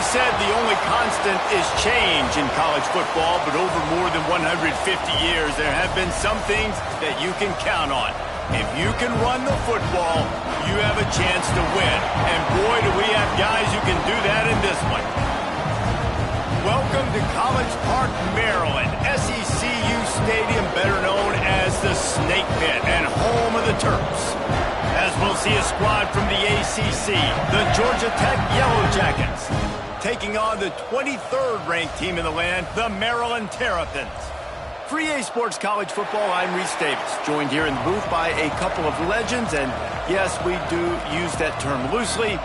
always said the only constant is change in college football, but over more than 150 years, there have been some things that you can count on. If you can run the football, you have a chance to win. And boy, do we have guys who can do that in this one. Welcome to College Park, Maryland, SECU Stadium, better known as the Snake Pit and home of the Terps. As we'll see a squad from the ACC, the Georgia Tech Yellow Jackets, taking on the 23rd ranked team in the land, the Maryland Terrapins. For EA Sports College Football, I'm Reese Davis, joined here in the booth by a couple of legends, and yes, we do use that term loosely.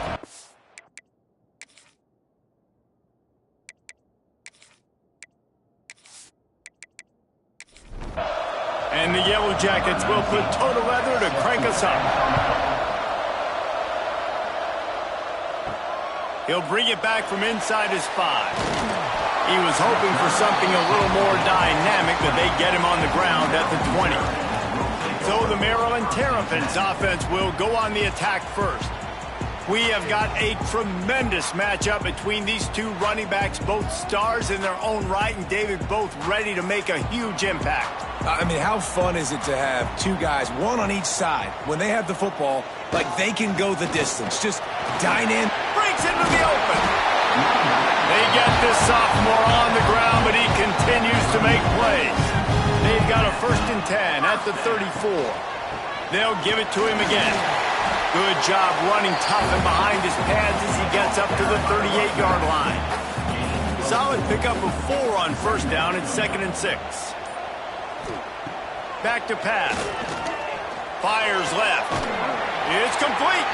And the Yellow Jackets will put toe to leather to crank us up. He'll bring it back from inside his 5. He was hoping for something a little more dynamic, but they get him on the ground at the 20. So the Maryland Terrapins offense will go on the attack first. We have got a tremendous matchup between these two running backs, both stars in their own right, and David, both ready to make a huge impact. I mean, how fun is it to have two guys, one on each side, when they have the football, like they can go the distance. Just dynamic. Breaks into the open. They get this sophomore on the ground, but he continues to make plays. They've got a 1st and 10 at the 34. They'll give it to him again. Good job running tough and behind his pads as he gets up to the 38-yard line. Solid pickup of 4 on 1st down and 2nd and 6. Back to pass. Fires left. It's complete.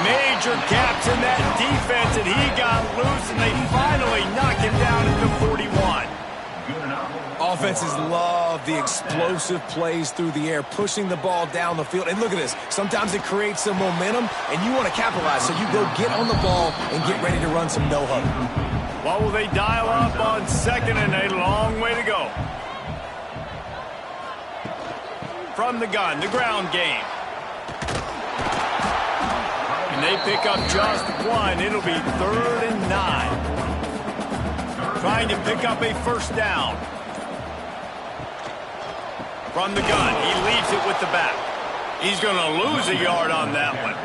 Major gaps in that defense, and he got loose, and they finally knock him down at the 41. Offenses love the explosive plays through the air, pushing the ball down the field. And look at this. Sometimes it creates some momentum, and you want to capitalize. So you go get on the ball and get ready to run some no-huddle. What will they dial up on 2nd and a long way to go? From the gun, the ground game. And they pick up just 1. It'll be 3rd and 9. Trying to pick up a 1st down. From the gun, he leaves it with the back. He's going to lose a yard on that one.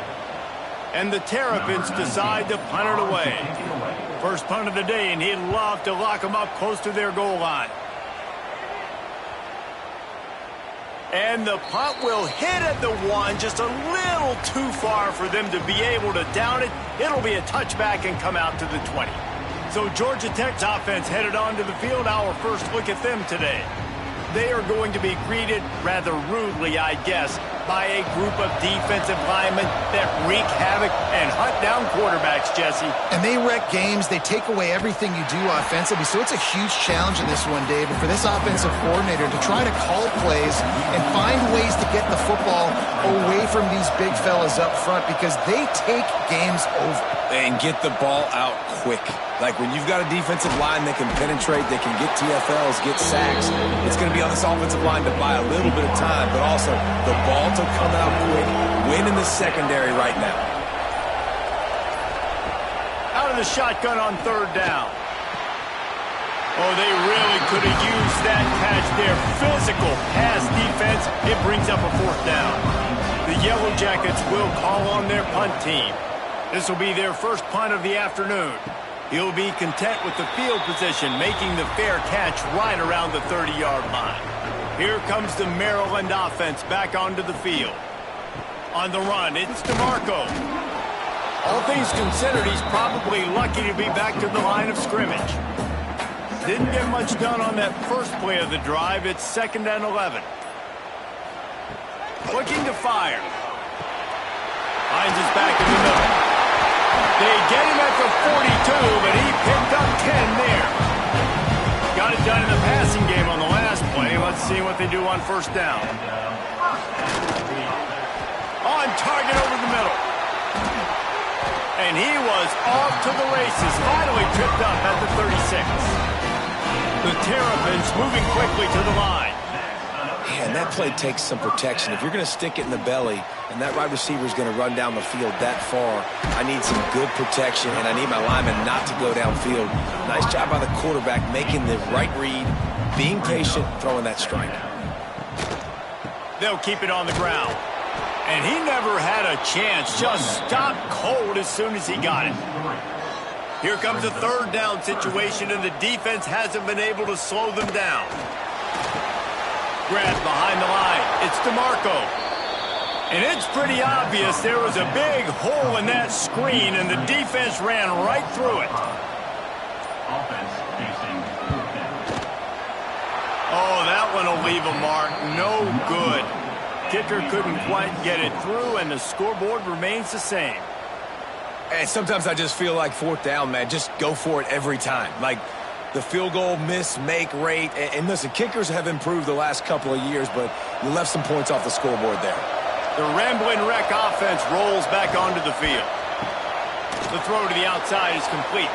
And the Terrapins decide to punt it away. First punt of the day, and he'd love to lock them up close to their goal line. And the punt will hit at the 1, just a little too far for them to be able to down it. It'll be a touchback and come out to the 20. So Georgia Tech's offense headed onto the field. Our first look at them today. They are going to be greeted rather rudely, I guess, by a group of defensive linemen that wreak havoc and hunt down quarterbacks, Jesse. And they wreck games. They take away everything you do offensively. So it's a huge challenge in this one, David, for this offensive coordinator to try to call plays and find ways to get the football away from these big fellas up front, because they take games over. And get the ball out quick. Like when you've got a defensive line that can penetrate, that can get TFLs, get sacks, it's going to be on this offensive line to buy a little bit of time, but also the ball to come out quick, win in the secondary right now. Out of the shotgun on 3rd down. Oh, they really could have used that catch there. Physical pass defense. It brings up a 4th down. The Yellow Jackets will call on their punt team. This will be their first punt of the afternoon. He'll be content with the field position, making the fair catch right around the 30-yard line. Here comes the Maryland offense back onto the field. On the run, it's DeMarco. All things considered, he's probably lucky to be back to the line of scrimmage. Didn't get much done on that first play of the drive. It's 2nd and 11. Looking to fire. Finds his back in the middle. They get him at the 42, but he picked up 10 there. Got it done in the passing game on the last play. Let's see what they do on 1st down. On target over the middle. And he was off to the races, finally tripped up at the 36. The Terrapins moving quickly to the line. Man, And that play takes some protection. If you're going to stick it in the belly and that wide receiver is going to run down the field that far, I need some good protection, and I need my lineman not to go downfield. Nice job by the quarterback making the right read, being patient, throwing that strike. They'll keep it on the ground. And he never had a chance. Just stopped cold as soon as he got it. Here comes a third down situation, and the defense hasn't been able to slow them down. Grab behind the line. It's DeMarco. And it's pretty obvious there was a big hole in that screen, and the defense ran right through it. Oh, that one will leave a mark. No good. Kicker couldn't quite get it through, and the scoreboard remains the same. And sometimes I just feel like fourth down, man, just go for it every time. Like the field goal miss-make rate. And listen, kickers have improved the last couple of years, but you left some points off the scoreboard there. The Ramblin' Wreck offense rolls back onto the field. The throw to the outside is complete.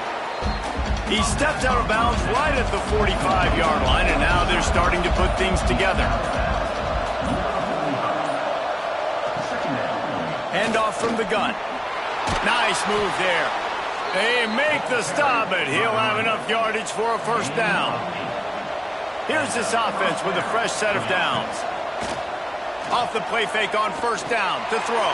He steps out of bounds right at the 45-yard line, and now they're starting to put things together. Handoff from the gun. Nice move there. They make the stop, but he'll have enough yardage for a first down. Here's this offense with a fresh set of downs. Off the play fake on first down to throw.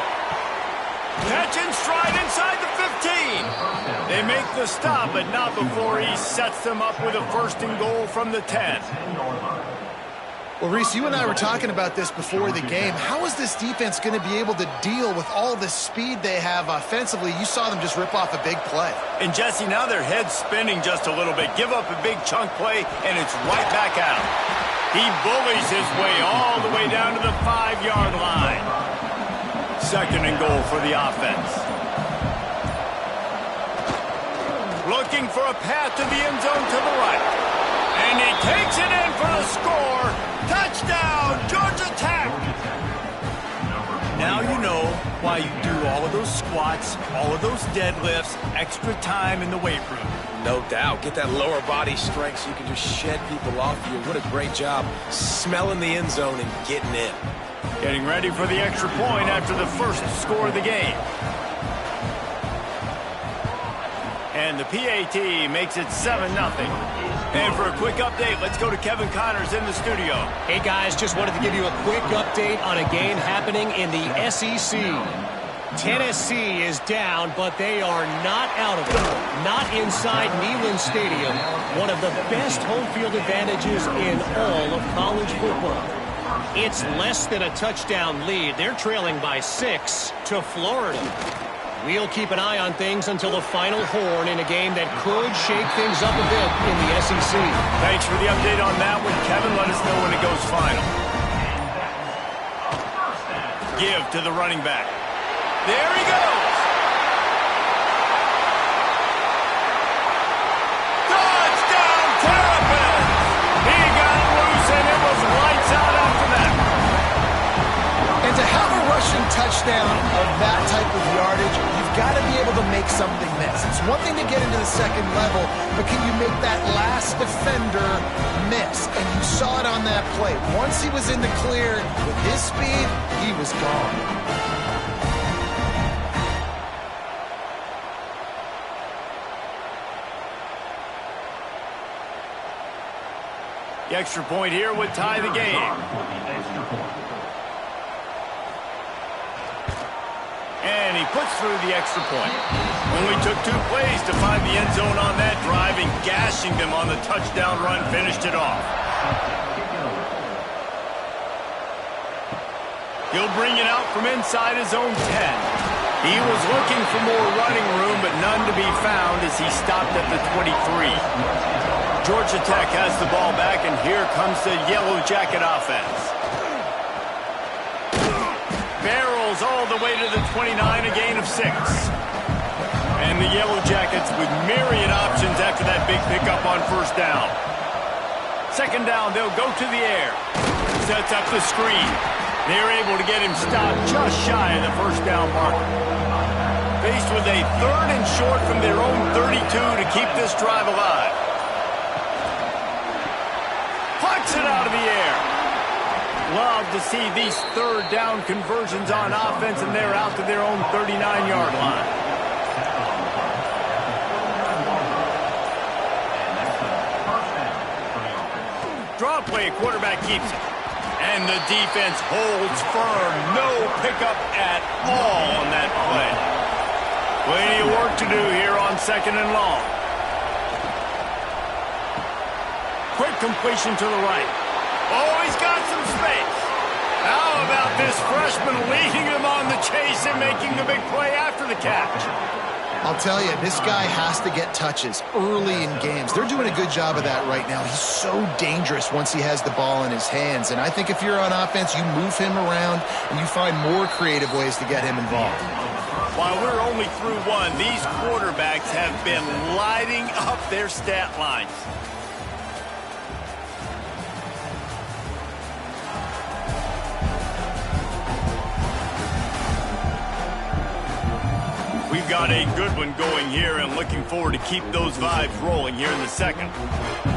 Catch and stride inside the 15. They make the stop, but not before he sets them up with a first and goal from the 10. Well, Reese, you and I were talking about this before the game. How is this defense going to be able to deal with all the speed they have offensively? You saw them just rip off a big play. And, Jesse, now their head's spinning just a little bit. Give up a big chunk play, and it's right back at him. He bullies his way all the way down to the 5-yard line. Second and goal for the offense. Looking for a path to the end zone to the right. And he takes it in for the score. Touchdown, Georgia Tech. Now you know why you do all of those squats, all of those deadlifts, extra time in the weight room. No doubt. Get that lower body strength so you can just shed people off you. What a great job smelling the end zone and getting in. Getting ready for the extra point after the first score of the game. And the PAT makes it 7-0. And for a quick update, let's go to Kevin Connors in the studio. Hey, guys, just wanted to give you a quick update on a game happening in the SEC. Tennessee is down, but they are not out of it. Not inside Neyland Stadium, one of the best home field advantages in all of college football. It's less than a touchdown lead. They're trailing by 6 to Florida. We'll keep an eye on things until the final horn in a game that could shake things up a bit in the SEC. Thanks for the update on that one, Kevin. Let us know when it goes final. Give to the running back. There he goes. Touchdown, Terrapins! He got loose, and it was lights out after that. And to have a rushing touchdown of that type of yardage, you've got to be able to make something miss. It's one thing to get into the second level, but can you make that last defender miss? And you saw it on that play. Once he was in the clear with his speed, he was gone. The extra point here would tie the game. And he puts through the extra point. Only took 2 plays to find the end zone on that drive, and gashing them on the touchdown run finished it off. He'll bring it out from inside his own 10. He was looking for more running room, but none to be found as he stopped at the 23. Georgia Tech has the ball back, and here comes the Yellow Jacket offense. Barrels all the way to the 29, a gain of 6. And the Yellow Jackets with myriad options after that big pickup on first down. Second down, they'll go to the air. Sets up the screen. They're able to get him stopped just shy of the first down marker. Faced with a third and short from their own 32 to keep this drive alive. Plucks it out of the air. love to see these third down conversions on offense, and they're out to their own 39-yard line. Draw play, quarterback keeps it. And the defense holds firm. No pickup at all on that play. Plenty of work to do here on 2nd and long. Quick completion to the right. Oh, he's got some space. How about this freshman leading him on the chase and making the big play after the catch? I'll tell you, this guy has to get touches early in games. They're doing a good job of that right now. He's so dangerous once he has the ball in his hands. And I think if you're on offense, you move him around and you find more creative ways to get him involved. While we're only through one, these quarterbacks have been lighting up their stat lines. We've got a good one going here and looking forward to keep those vibes rolling here in the second.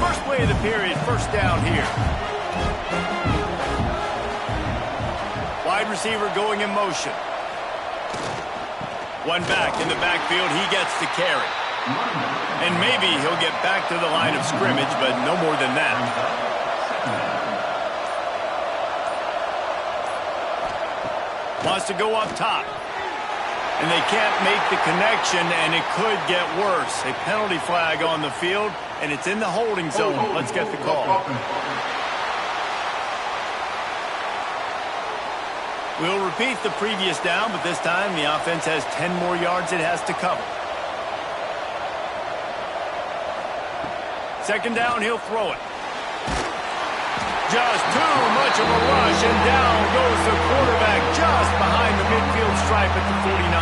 First play of the period, first down here. Wide receiver going in motion. One back in the backfield, he gets the carry. And maybe he'll get back to the line of scrimmage, but no more than that. Wants to go up top. And they can't make the connection, and it could get worse. A penalty flag on the field, and it's in the holding zone. Let's get the call. We'll repeat the previous down, but this time the offense has 10 more yards it has to cover. Second down, he'll throw it. Just too much of a rush, and down goes the quarterback just behind the midfield stripe at the 49.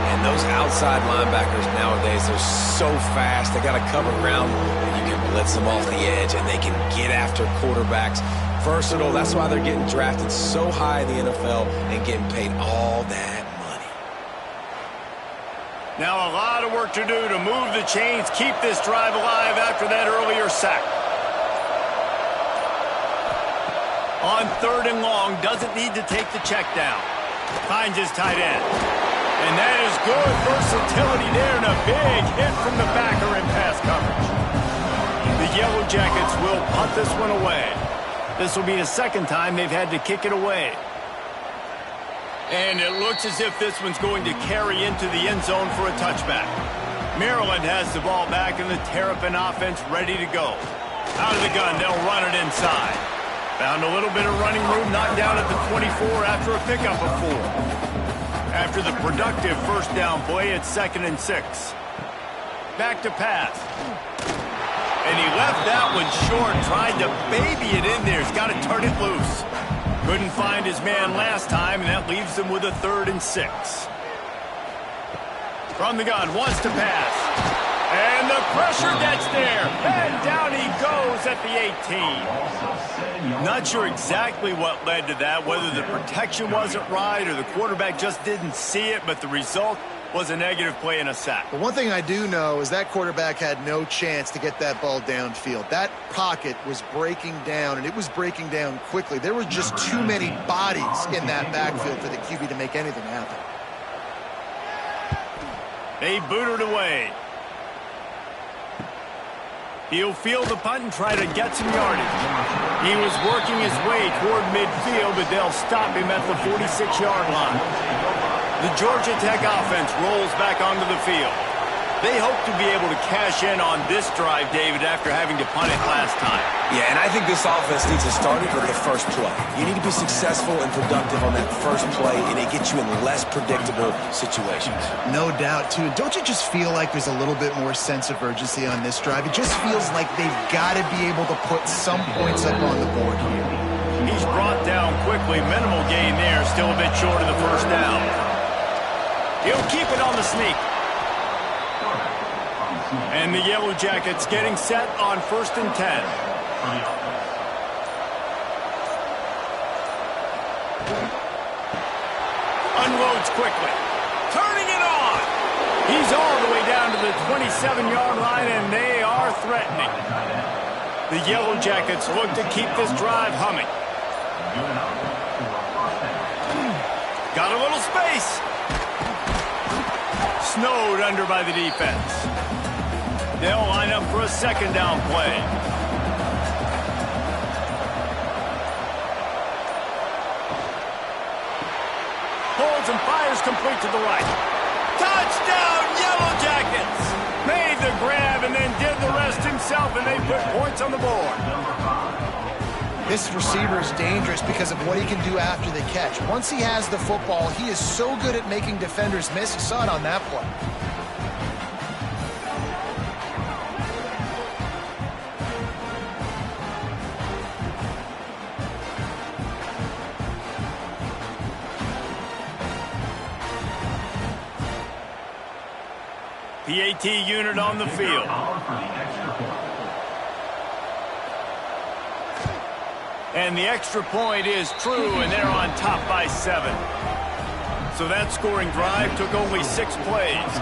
And those outside linebackers nowadays, they're so fast. They got to cover ground, and you can blitz them off the edge, and they can get after quarterbacks. Versatile. That's why they're getting drafted so high in the NFL and getting paid all that money. Now a lot of work to do to move the chains, keep this drive alive after that earlier sack. On 3rd and long, doesn't need to take the check down. Finds his tight end. And that is good versatility there, and a big hit from the backer in pass coverage. The Yellow Jackets will punt this one away. This will be the second time they've had to kick it away. And it looks as if this one's going to carry into the end zone for a touchback. Maryland has the ball back, and the Terrapin offense ready to go. Out of the gun, they'll run it inside. Found a little bit of running room, knocked down at the 24 after a pickup of 4. After the productive first down play, it's 2nd and 6. Back to pass. And he left that one short, tried to baby it in there. He's got to turn it loose. Couldn't find his man last time, and that leaves him with a 3rd and 6. From the gun, wants to pass. And the pressure gets there. And down he goes at the 18. Not sure exactly what led to that, whether the protection wasn't right or the quarterback just didn't see it, but the result was a negative play and a sack. But one thing I do know is that quarterback had no chance to get that ball downfield. That pocket was breaking down, and it was breaking down quickly. There were just too many bodies in that backfield for the QB to make anything happen. They booted away. He'll field the punt and try to get some yardage. He was working his way toward midfield, but they'll stop him at the 46-yard line. The Georgia Tech offense rolls back onto the field. They hope to be able to cash in on this drive, David, after having to punt it last time. Yeah, and I think this offense needs to start it with the first play. You need to be successful and productive on that first play, and it gets you in less predictable situations. No doubt, too. Don't you just feel like there's a little bit more sense of urgency on this drive? It just feels like they've got to be able to put some points up on the board here. He's brought down quickly. Minimal gain there. Still a bit short of the first down. He'll keep it on the sneak. And the Yellow Jackets getting set on 1st and 10. Unloads quickly. Turning it on. He's all the way down to the 27-yard line, and they are threatening. The Yellow Jackets look to keep this drive humming. Got a little space. Snowed under by the defense. They'll line up for a second down play. Holds and fires complete to the right. Touchdown, Yellow Jackets! Made the grab and then did the rest himself, and they put points on the board. This receiver is dangerous because of what he can do after the catch. Once he has the football, he is so good at making defenders miss. You saw it on that play. PAT unit on the field. And the extra point is true, and they're on top by 7. So that scoring drive took only 6 plays.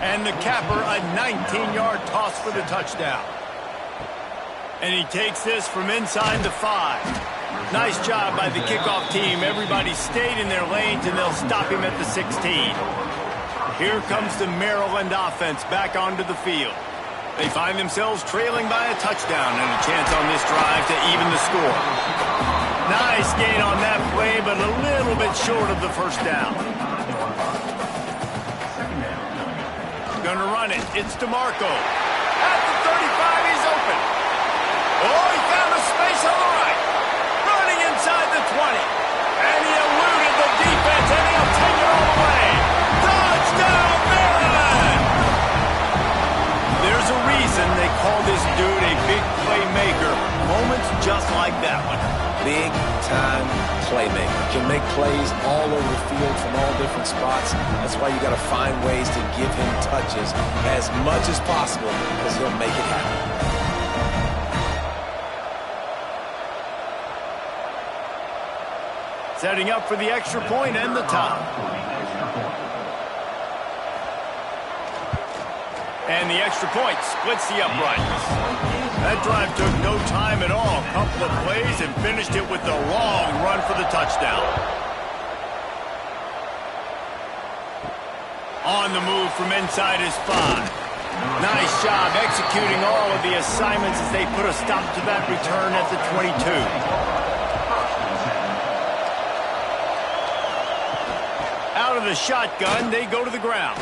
And the capper, a 19-yard toss for the touchdown. And he takes this from inside the 5. Nice job by the kickoff team. Everybody stayed in their lanes, and they'll stop him at the 16. Here comes the Maryland offense back onto the field. They find themselves trailing by a touchdown and a chance on this drive to even the score. Nice gain on that play, but a little bit short of the first down. Gonna run it. It's DeMarco. At the 35, he's open. Oh, he found a space on the right. Running inside the 20. And he eluded the defense, and he'll take it all the way. Touchdown, Maryland! There's a reason they call this dude a big playmaker. Moments just like that one. Big-time playmaker. Can make plays all over the field from all different spots. That's why you got to find ways to give him touches as much as possible because he'll make it happen. Setting up for the extra point and the top. And the extra point splits the uprights. That drive took no time at all. A couple of plays and finished it with the long run for the touchdown. On the move from inside his 5. Nice job executing all of the assignments as they put a stop to that return at the 22. Out of the shotgun, they go to the ground.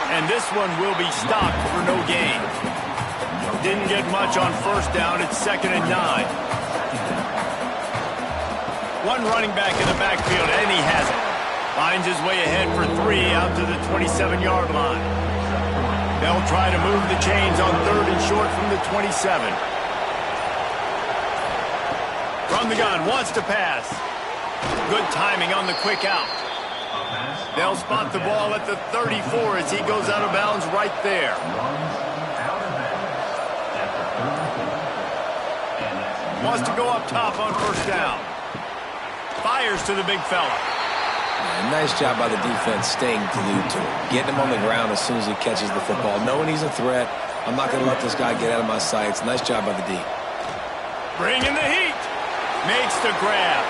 And this one will be stopped for no gain. Didn't get much on first down. It's 2nd and 9. One running back in the backfield, and he has it. Finds his way ahead for 3 out to the 27-yard line. They'll try to move the chains on 3rd and short from the 27. From the gun, wants to pass. Good timing on the quick out. They'll spot the ball at the 34 as he goes out of bounds right there. Wants to go up top on first down. Fires to the big fella. Nice job by the defense staying glued to him. Getting him on the ground as soon as he catches the football. Knowing he's a threat, I'm not going to let this guy get out of my sights. Nice job by the D. Bringing the heat. Makes the grab.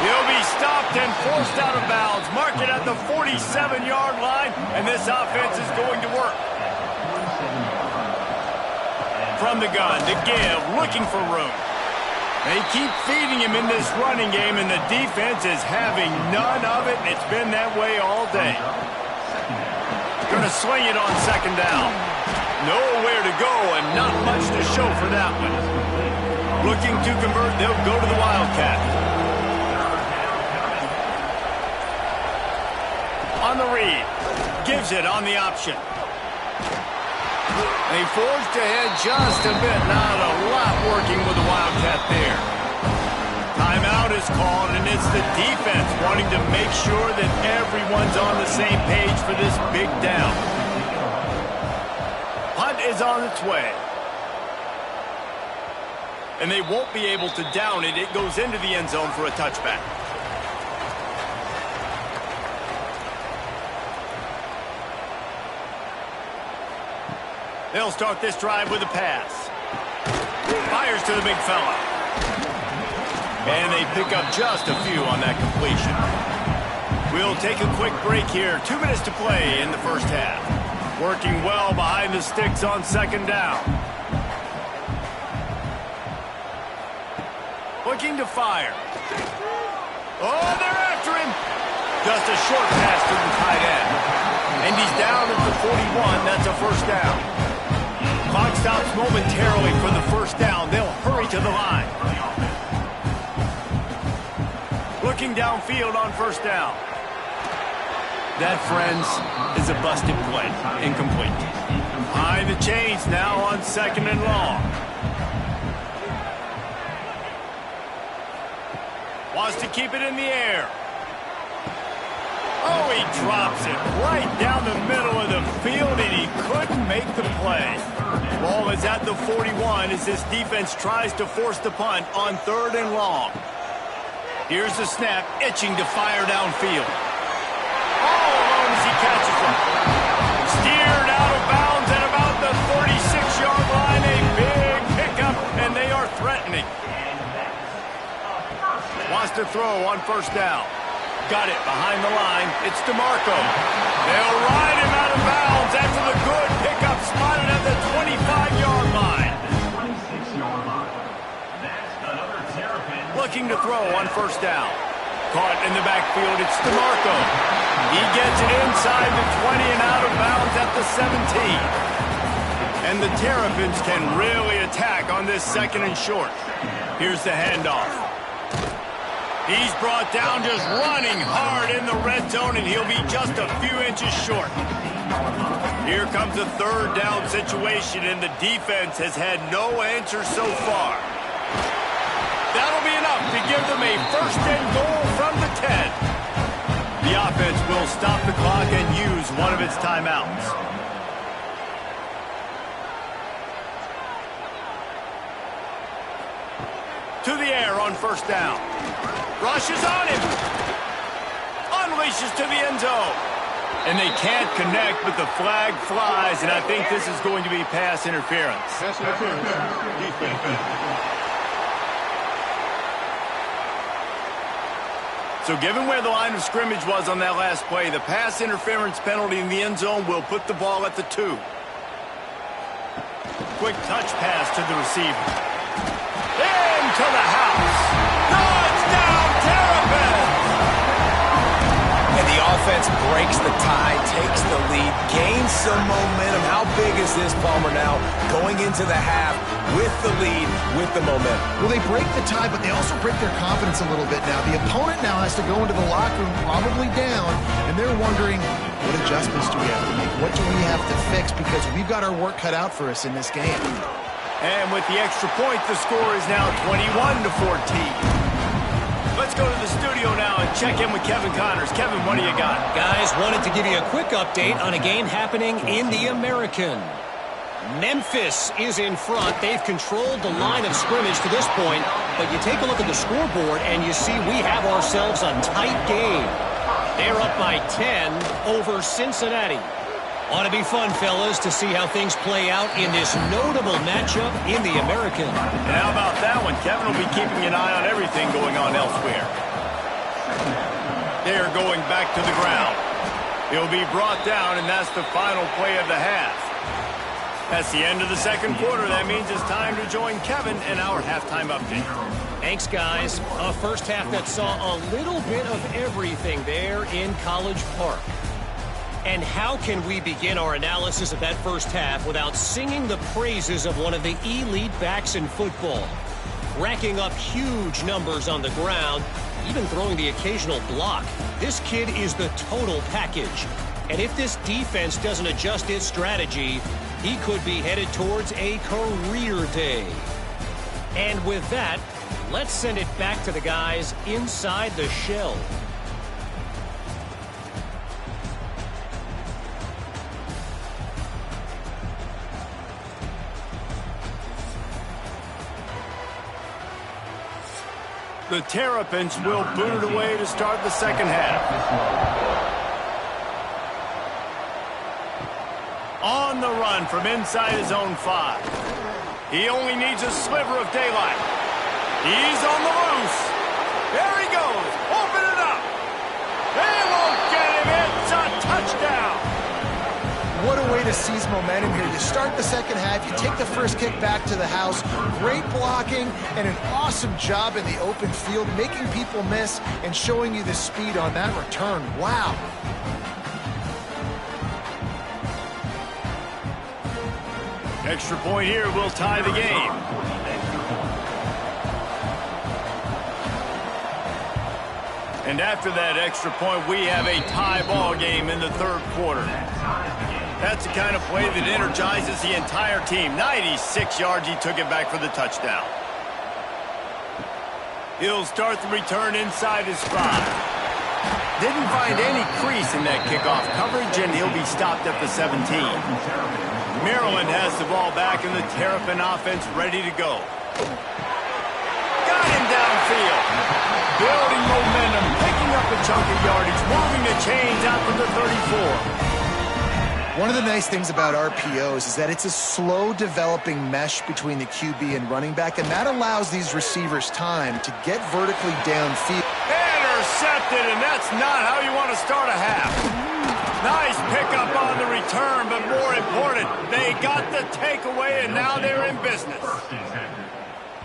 He'll be stopped and forced out of bounds. Mark it at the 47-yard line, and this offense is going to work. From the gun, to give, looking for room. They keep feeding him in this running game, and the defense is having none of it, and it's been that way all day. Going to swing it on 2nd down. Nowhere to go, and not much to show for that one. Looking to convert, they'll go to the Wildcat. On the read, gives it on the option. They forged ahead just a bit, not a lot working with the Wildcat there. Timeout is called, and it's the defense wanting to make sure that everyone's on the same page for this big down. Punt is on its way. And they won't be able to down it. It goes into the end zone for a touchback. They'll start this drive with a pass. Fires to the big fella. And they pick up just a few on that completion. We'll take a quick break here. 2 minutes to play in the first half. Working well behind the sticks on second down. Looking to fire. Oh, they're after him. Just a short pass to the tight end. And he's down at the 41. That's a first down. Clock stops momentarily for the first down. They'll hurry to the line. Looking downfield on first down. That, friends, is a busted play. Incomplete. Behind the chains now on second and long. Wants to keep it in the air. Oh, he drops it right down the middle of the field, and he couldn't make the play. Ball is at the 41 as this defense tries to force the punt on third and long. Here's the snap, itching to fire downfield. All alone as he catches it. Steered out of bounds at about the 36-yard line. A big pickup, and they are threatening. Wants to throw on first down. Got it behind the line. It's DeMarco. They'll ride him out of bounds after the good pickup spotted at the 25-yard line. Looking to throw on first down. Caught in the backfield. It's DeMarco. He gets it inside the 20 and out of bounds at the 17. And the Terrapins can really attack on this second and short. Here's the handoff. He's brought down just running hard in the red zone, and he'll be just a few inches short. Here comes a third down situation, and the defense has had no answer so far. That'll be enough to give them a first and goal from the 10. The offense will stop the clock and use one of its timeouts. To the air on first down. Rushes on him. Unleashes to the end zone. And they can't connect, but the flag flies, and I think this is going to be pass interference. Pass interference. So given where the line of scrimmage was on that last play, the pass interference penalty in the end zone will put the ball at the 2. Quick touch pass to the receiver. Into the house. Touchdown, Terrapins! And the offense breaks the tie, takes the lead, gains some momentum. How big is this, Palmer, now going into the half with the lead, with the momentum? Well, they break the tie, but they also break their confidence a little bit now. The opponent now has to go into the locker room probably down, and they're wondering, what adjustments do we have to make? What do we have to fix? Because we've got our work cut out for us in this game. And with the extra point, the score is now 21-14. Let's go to the studio now and check in with Kevin Connors. Kevin, what do you got? Guys, wanted to give you a quick update on a game happening in the American. Memphis is in front. They've controlled the line of scrimmage to this point, but you take a look at the scoreboard and you see we have ourselves a tight game. They're up by 10 over Cincinnati. Ought to be fun, fellas, to see how things play out in this notable matchup in the American. And how about that one? Kevin will be keeping an eye on everything going on elsewhere. They're going back to the ground. He'll be brought down, and that's the final play of the half. That's the end of the second quarter. That means it's time to join Kevin in our halftime update. Thanks, guys. A first half that saw a little bit of everything there in College Park. And how can we begin our analysis of that first half without singing the praises of one of the elite backs in football? Racking up huge numbers on the ground, even throwing the occasional block. This kid is the total package. And if this defense doesn't adjust its strategy, he could be headed towards a career day. And with that, let's send it back to the guys inside the shell. The Terrapins will boot it away to start the second half. On the run from inside his own 5. He only needs a sliver of daylight. He's on the loose. There he goes. Open it up. They won't get him. It's a touchdown. What a way to seize momentum here. You start the second half, you take the first kick back to the house, great blocking, and an awesome job in the open field, making people miss and showing you the speed on that return. Wow. Extra point here will tie the game. And after that extra point, we have a tie ball game in the third quarter. That's the kind of play that energizes the entire team. 96 yards, he took it back for the touchdown. He'll start the return inside his 5. Didn't find any crease in that kickoff coverage, and he'll be stopped at the 17. Maryland has the ball back, and the Terrapin offense ready to go. Got him downfield. Building momentum, picking up a chunk of yardage, moving the chains out to the 34. One of the nice things about RPOs is that it's a slow developing mesh between the QB and running back, and that allows these receivers time to get vertically downfield. Intercepted, and that's not how you want to start a half. Nice pickup on the return, but more important, they got the takeaway, and now they're in business.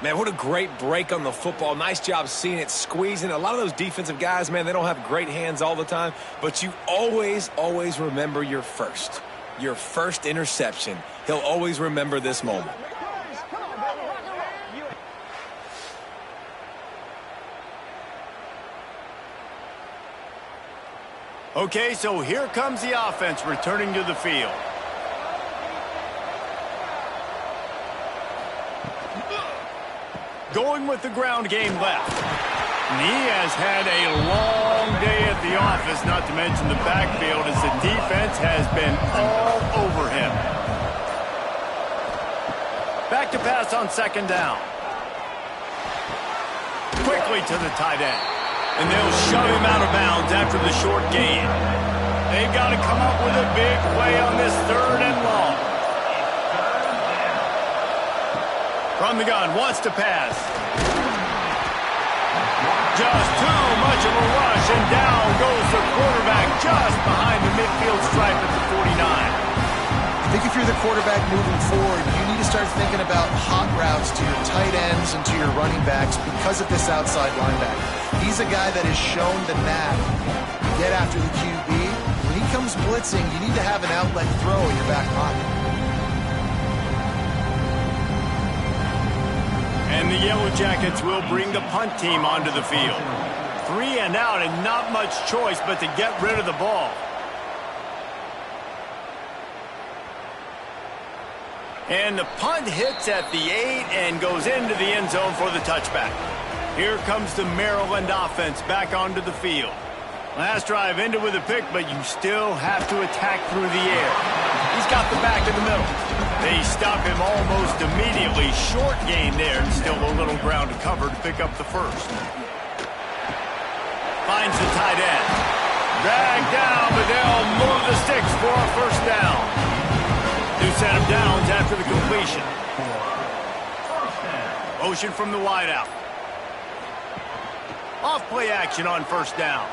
Man, what a great break on the football. Nice job seeing it, squeezing. A lot of those defensive guys, man, they don't have great hands all the time, but you always remember your first interception. He'll always remember this moment. Okay, so here comes the offense returning to the field. Going with the ground game left. And he has had a long day at the office, not to mention the backfield, as the defense has been all over him. Back to pass on second down. Quickly to the tight end. And they'll shove him out of bounds after the short gain. They've got to come up with a big play on this third and long. From the gun, wants to pass. Just too much of a rush, and down goes the quarterback just behind the midfield stripe at the 49. I think if you're the quarterback moving forward, you need to start thinking about hot routes to your tight ends and to your running backs because of this outside linebacker. He's a guy that has shown the knack to get after the QB. When he comes blitzing, you need to have an outlet throw in your back pocket. And the Yellow Jackets will bring the punt team onto the field. 3 and out, and not much choice but to get rid of the ball. And the punt hits at the 8 and goes into the end zone for the touchback. Here comes the Maryland offense back onto the field. Last drive ended with a pick, but you still have to attack through the air. He's got the back in the middle. They stop him almost immediately. Short gain there, and still a little ground to cover to pick up the first. Finds the tight end. Dragged down, but they'll move the sticks for a first down. New set of downs after the completion. Motion from the wideout. Off play action on first down.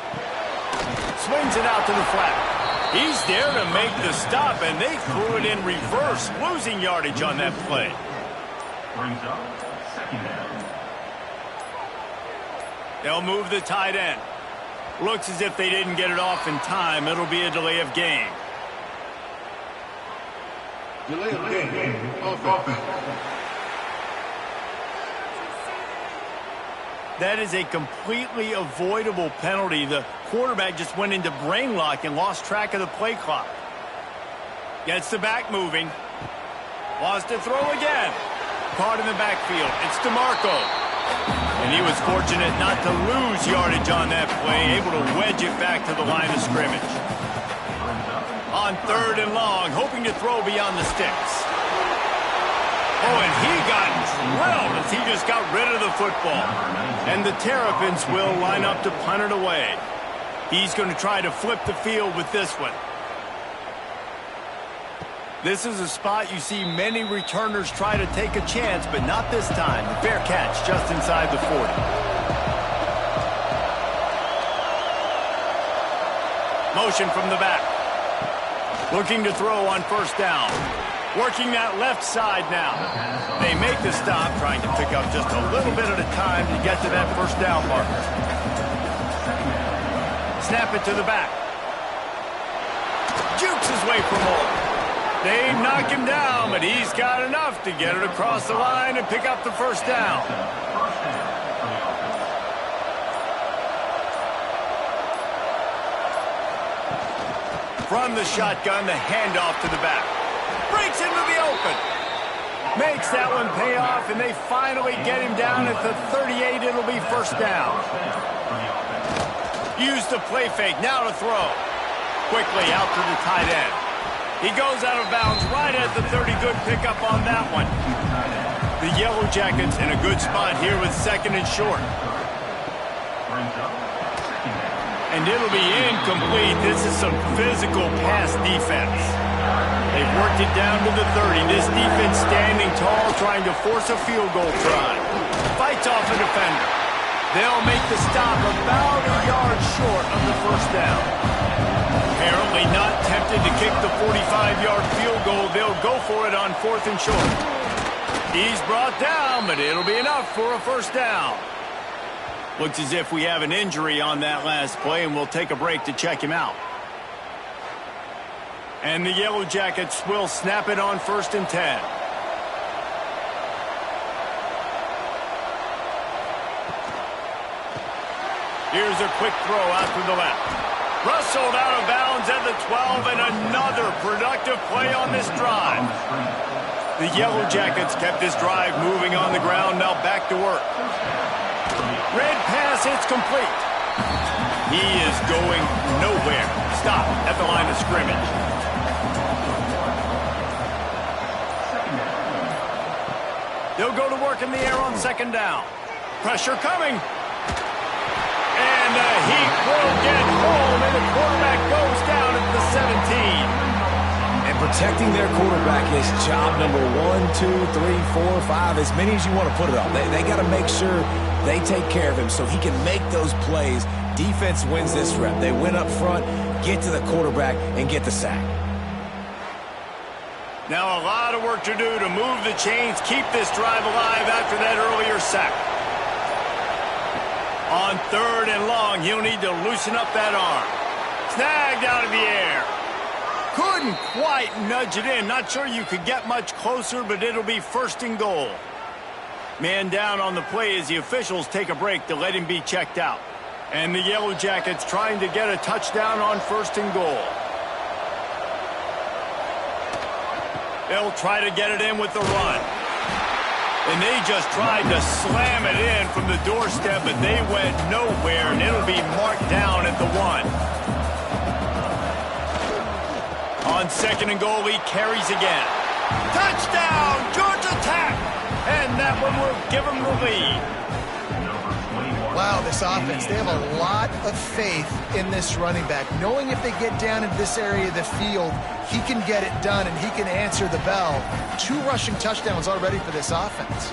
Swings it out to the flat. He's there to make the stop, and they threw it in reverse, losing yardage on that play. Brings up second down. They'll move the tight end. Looks as if they didn't get it off in time. It'll be a delay of game. Delay of game. Offense. That is a completely avoidable penalty. The quarterback just went into brain lock and lost track of the play clock. Gets the back moving. Wants to throw again. Caught in the backfield. It's DeMarco. And he was fortunate not to lose yardage on that play, able to wedge it back to the line of scrimmage. On third and long, hoping to throw beyond the sticks. Oh, and he got drilled as he just got rid of the football. And the Terrapins will line up to punt it away. He's going to try to flip the field with this one. This is a spot you see many returners try to take a chance, but not this time. The fair catch just inside the 40. Motion from the back. Looking to throw on first down. Working that left side now. They make the stop, trying to pick up just a little bit at a time to get to that first down marker. Snap it to the back. Jukes his way for more. They knock him down, but he's got enough to get it across the line and pick up the first down. From the shotgun, the handoff to the back. Breaks into the open. Makes that one pay off, and they finally get him down at the 38. It'll be first down. Use the play fake. Now to throw. Quickly out to the tight end. He goes out of bounds right at the 30. Good pickup on that one. The Yellow Jackets in a good spot here with second and short. And it'll be incomplete. This is some physical pass defense. They've worked it down to the 30. This defense standing tall, trying to force a field goal try. Fights off a defender. They'll make the stop about a yard short of the first down. Apparently not tempted to kick the 45-yard field goal. They'll go for it on fourth and short. He's brought down, but it'll be enough for a first down. Looks as if we have an injury on that last play, and we'll take a break to check him out. And the Yellow Jackets will snap it on first and 10. Here's a quick throw out to the left. Rustled out of bounds at the 12, and another productive play on this drive. The Yellow Jackets kept this drive moving on the ground, now back to work. Red pass, it's complete. He is going nowhere. Stop at the line of scrimmage. They'll go to work in the air on second down. Pressure coming. And he will get home, and the quarterback goes down at the 17. And protecting their quarterback is job number 1, 2, 3, 4, 5, as many as you want to put it on. They got to make sure they take care of him so he can make those plays. Defense wins this rep. They win up front, get to the quarterback, and get the sack. Now a lot of work to do to move the chains, keep this drive alive after that earlier sack. On third and long, he'll need to loosen up that arm. Snagged out of the air. Couldn't quite nudge it in. Not sure you could get much closer, but it'll be first and goal. Man down on the play as the officials take a break to let him be checked out. And the Yellow Jackets trying to get a touchdown on first and goal. They'll try to get it in with the run. And they just tried to slam it in from the doorstep, but they went nowhere, and it'll be marked down at the 1. On second and goal, he carries again. Touchdown, Georgia Tech! And that one will give them the lead. Wow, this offense, they have a lot of faith in this running back, knowing if they get down into this area of the field, he can get it done and he can answer the bell. 2 rushing touchdowns already for this offense.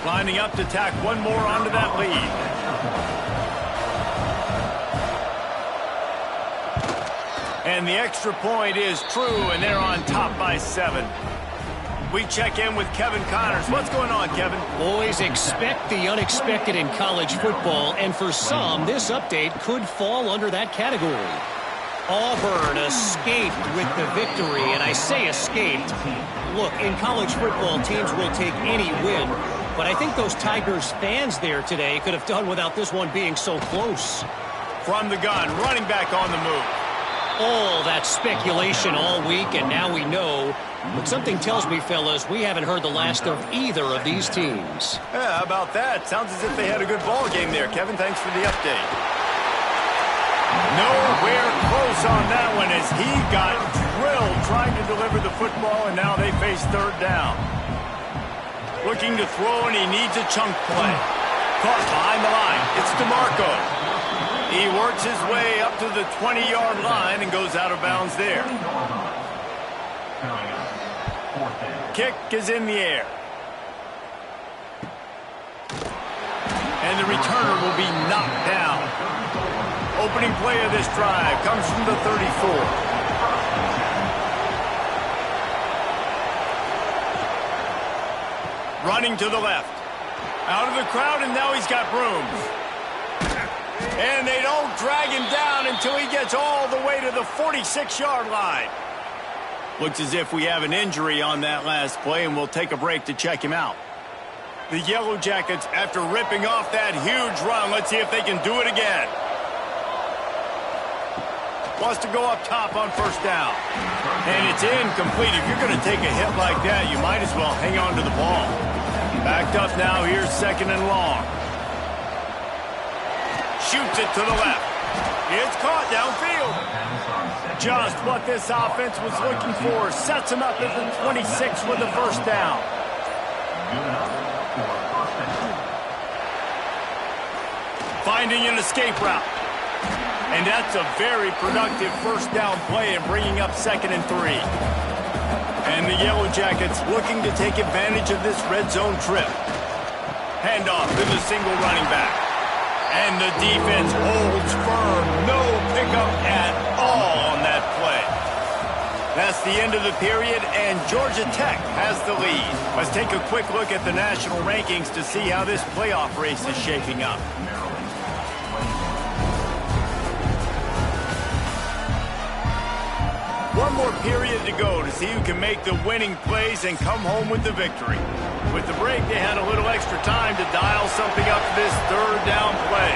Lining up to tack one more onto that lead. And the extra point is true, and they're on top by 7. We check in with Kevin Connors. What's going on, Kevin? Boys, expect the unexpected in college football, and for some, this update could fall under that category. Auburn escaped with the victory, and I say escaped. Look, in college football, teams will take any win, but I think those Tigers fans there today could have done without this one being so close. From the gun, running back on the move. All that speculation all week, and now we know. But something tells me, fellas, we haven't heard the last of either of these teams. Yeah, how about that? Sounds as if they had a good ball game there. Kevin, thanks for the update. Nowhere close on that one as he got drilled trying to deliver the football, and now they face third down. Looking to throw, and he needs a chunk play. Caught behind the line. It's DeMarco. He works his way up to the 20-yard line and goes out of bounds there. Kick is in the air. And the returner will be knocked down. Opening play of this drive comes from the 34. Running to the left. Out of the crowd, and now he's got brooms. And they don't drag him down until he gets all the way to the 46-yard line. Looks as if we have an injury on that last play, and we'll take a break to check him out. The Yellow Jackets, after ripping off that huge run, let's see if they can do it again. Wants to go up top on first down. And it's incomplete. If you're going to take a hit like that, you might as well hang on to the ball. Backed up now, here's second and long. Shoots it to the left. It's caught downfield. Just what this offense was looking for. Sets him up at the 26 with the first down. Finding an escape route. And that's a very productive first down play and bringing up 2nd and 3. And the Yellow Jackets looking to take advantage of this red zone trip. Handoff to the single running back. And the defense holds firm. No pickup at all on that play. That's the end of the period, and Georgia Tech has the lead. Let's take a quick look at the national rankings to see how this playoff race is shaping up. One more period to go to see who can make the winning plays and come home with the victory. With the break, they had a little extra time to dial something up this third down play.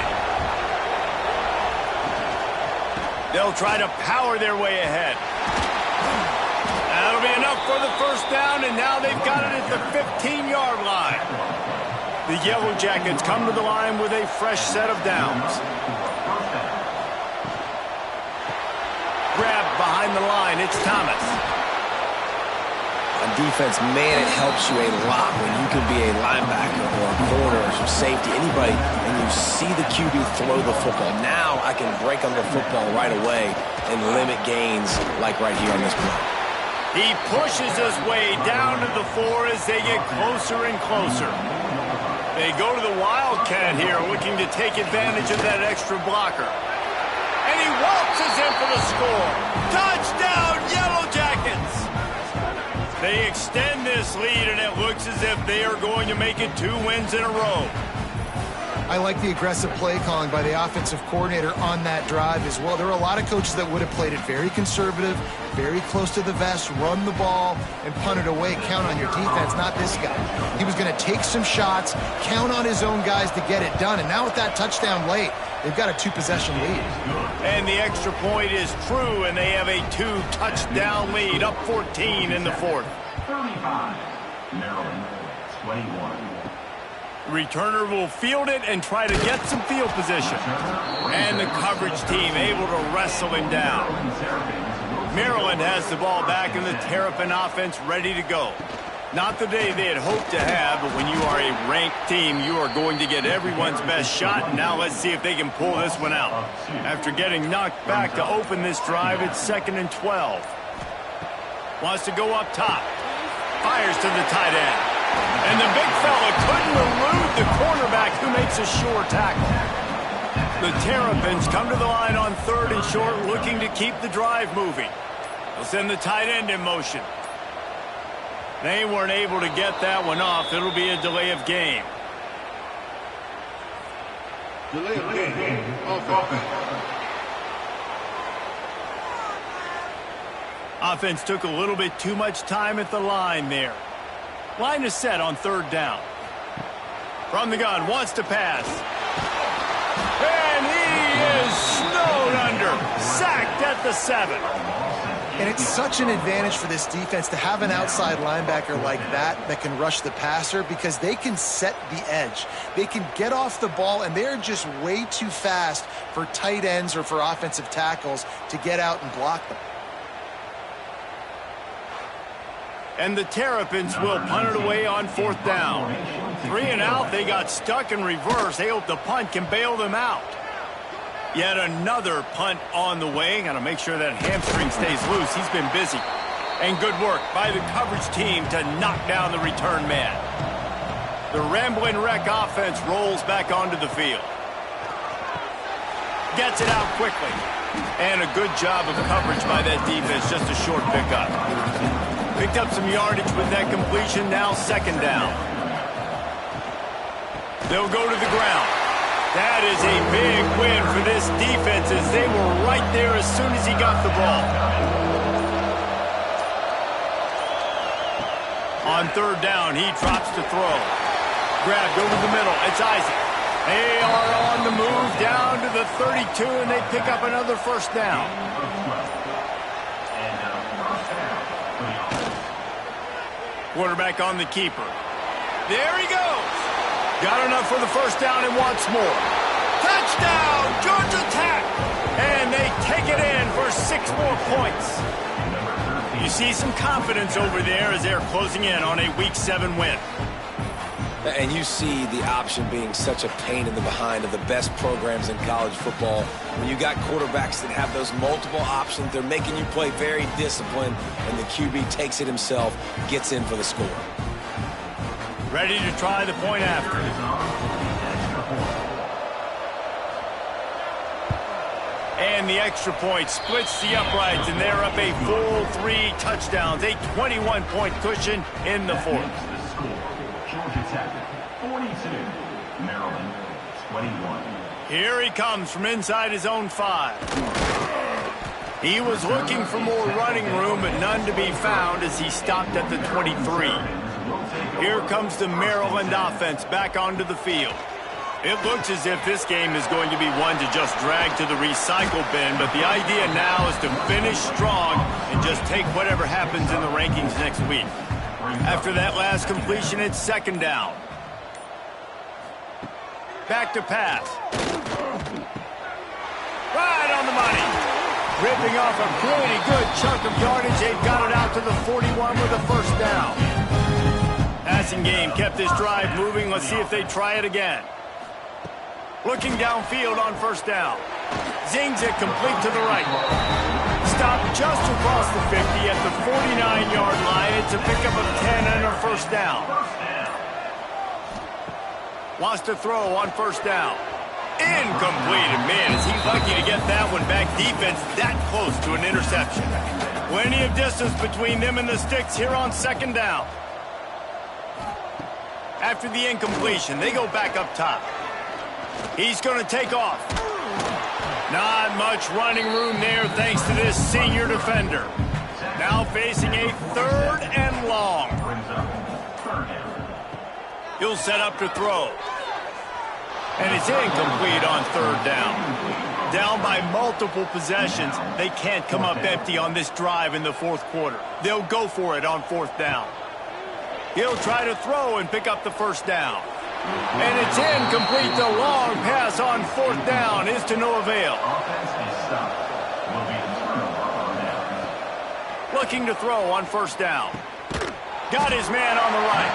They'll try to power their way ahead. That'll be enough for the first down, and now they've got it at the 15-yard line. The Yellow Jackets come to the line with a fresh set of downs. Grab behind the line, it's Thomas. On defense, man, it helps you a lot when you can be a linebacker or a corner or some safety, anybody, and you see the QB throw the football. Now I can break on the football right away and limit gains like right here on this play. He pushes his way down to the 4 as they get closer and closer. They go to the Wildcat here, looking to take advantage of that extra blocker. And he waltzes in for the score. Touchdown, Yellow Jackets! They extend this lead, and it looks as if they are going to make it 2 wins in a row. I like the aggressive play calling by the offensive coordinator on that drive as well. There are a lot of coaches that would have played it very conservative, very close to the vest, run the ball, and punt it away. Count on your defense, not this guy. He was going to take some shots, count on his own guys to get it done. And now with that touchdown late, they've got a 2-possession lead. And the extra point is true, and they have a 2-touchdown lead, up 14 in the 4th. 35, Maryland, 21. Returner will field it and try to get some field position. And the coverage team able to wrestle him down. Maryland has the ball back and the Terrapin offense ready to go. Not the day they had hoped to have, but when you are a ranked team, you are going to get everyone's best shot. Now let's see if they can pull this one out. After getting knocked back to open this drive, it's 2nd and 12. Wants to go up top. Fires to the tight end. And the big fella couldn't elude the cornerback who makes a sure tackle. The Terrapins come to the line on 3rd and short, looking to keep the drive moving. They'll send the tight end in motion. They weren't able to get that one off. It'll be a delay of game. Delay of game. Offense. Offense took a little bit too much time at the line there. Line is set on 3rd down. From the gun, wants to pass. And he is snowed under. Sacked at the 7. And it's such an advantage for this defense to have an outside linebacker like that can rush the passer, because they can set the edge. They can get off the ball, and they're just way too fast for tight ends or for offensive tackles to get out and block them. And the Terrapins will punt it away on 4th down. 3 and out, they got stuck in reverse. They hope the punt can bail them out. Yet another punt on the way. Got to make sure that hamstring stays loose. He's been busy. And good work by the coverage team to knock down the return man. The Ramblin' Wreck offense rolls back onto the field. Gets it out quickly. And a good job of coverage by that defense. Just a short pickup. Picked up some yardage with that completion. Now second down. They'll go to the ground. That is a big win for this defense as they were right there as soon as he got the ball. On third down, he drops to throw. Grabbed over the middle. It's Isaac. They are on the move down to the 32, and they pick up another first down. Quarterback on the keeper. There he goes. Got enough for the first down and wants more. Touchdown, Georgia Tech. And they take it in for 6 more points. You see some confidence over there as they're closing in on a Week 7 win. And you see the option being such a pain in the behind of the best programs in college football. When you got quarterbacks that have those multiple options, they're making you play very disciplined, and the QB takes it himself, gets in for the score. Ready to try the point after. And the extra point splits the uprights, and they're up a full 3 touchdowns, a 21-point cushion in the fourth. Georgia Tech, 42. Maryland, 21. Here he comes from inside his own 5. He was looking for more running room, but none to be found as he stopped at the 23. Here comes the Maryland offense back onto the field. It looks as if this game is going to be one to just drag to the recycle bin, but the idea now is to finish strong and just take whatever happens in the rankings next week. After that last completion, it's second down. Back to pass. Right on the money. Ripping off a pretty good chunk of yardage. They've got it out to the 41 with a first down. Passing game kept this drive moving. Let's see if they try it again. Looking downfield on first down. Zings it complete to the right. Stopped just across the 50 at the 49-yard line. It's a pickup of 10 and a first down. Wants to throw on first down. Incomplete. And man, is he lucky to get that one back. Defense that close to an interception. Plenty of distance between them and the sticks here on second down. After the incompletion, they go back up top. He's going to take off. Not much running room there thanks to this senior defender. Now facing a third and long. He'll set up to throw. And it's incomplete on third down. Down by multiple possessions, they can't come up empty on this drive in the fourth quarter. They'll go for it on fourth down. He'll try to throw and pick up the first down. And it's incomplete. The long pass on fourth down is to no avail. Looking to throw on first down. Got his man on the right.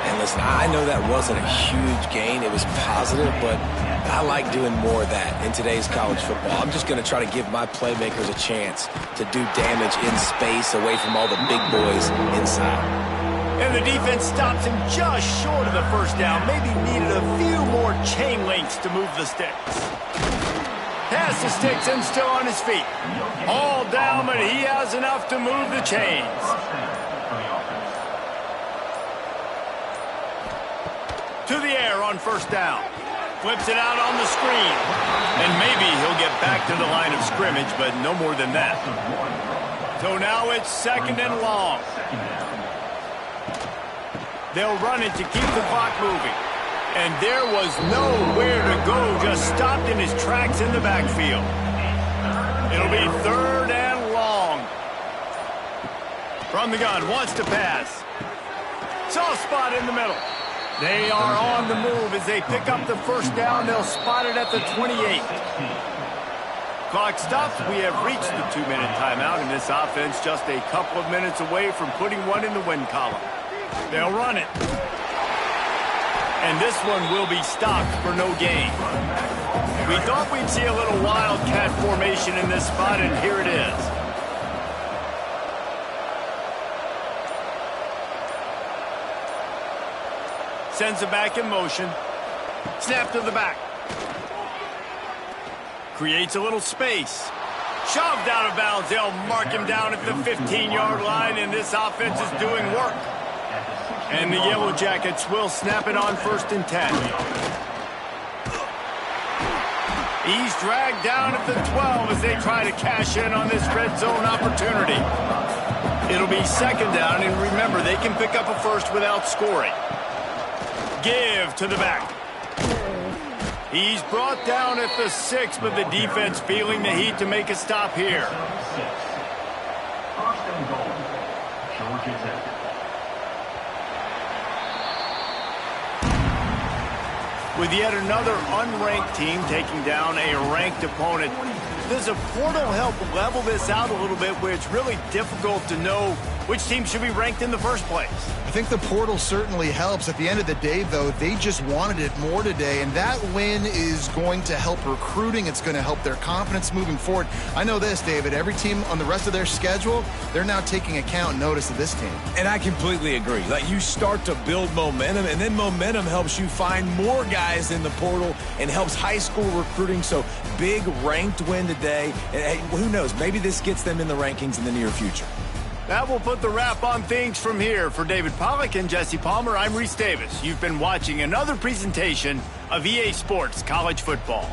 And listen, I know that wasn't a huge gain. It was positive, but I like doing more of that in today's college football. I'm just going to try to give my playmakers a chance to do damage in space away from all the big boys inside. And the defense stops him just short of the first down. Maybe needed a few more chain links to move the sticks. Past the sticks and still on his feet. All down, but he has enough to move the chains. To the air on first down. Flips it out on the screen. And maybe he'll get back to the line of scrimmage, but no more than that. So now it's second and long. They'll run it to keep the clock moving. And there was nowhere to go, just stopped in his tracks in the backfield. It'll be third and long. From the gun, wants to pass. Soft spot in the middle. They are on the move as they pick up the first down. They'll spot it at the 28. Clock stops. We have reached the 2-minute timeout, and this offense just a couple of minutes away from putting one in the win column. They'll run it. And this one will be stopped for no gain. We thought we'd see a little wildcat formation in this spot, and here it is. Sends it back in motion. Snap to the back. Creates a little space. Shoved out of bounds. They'll mark him down at the 15-yard line, and this offense is doing work. And the Yellow Jackets will snap it on 1st and 10. He's dragged down at the 12 as they try to cash in on this red zone opportunity. It'll be 2nd down, and remember, they can pick up a first without scoring. Give to the back. He's brought down at the 6, but the defense feeling the heat to make a stop here. 1st and goal. Georgia Tech. With yet another unranked team taking down a ranked opponent, does a portal help level this out a little bit where it's really difficult to know which team should be ranked in the first place? I think the portal certainly helps. At the end of the day, though, they just wanted it more today, and that win is going to help recruiting. It's going to help their confidence moving forward. I know this, David, every team on the rest of their schedule, they're now taking account and notice of this team. And I completely agree. Like, you start to build momentum, and then momentum helps you find more guys in the portal and helps high school recruiting. So big ranked win today. And hey, who knows? Maybe this gets them in the rankings in the near future. That will put the wrap on things from here. For David Pollack and Jesse Palmer, I'm Reese Davis. You've been watching another presentation of EA Sports College Football.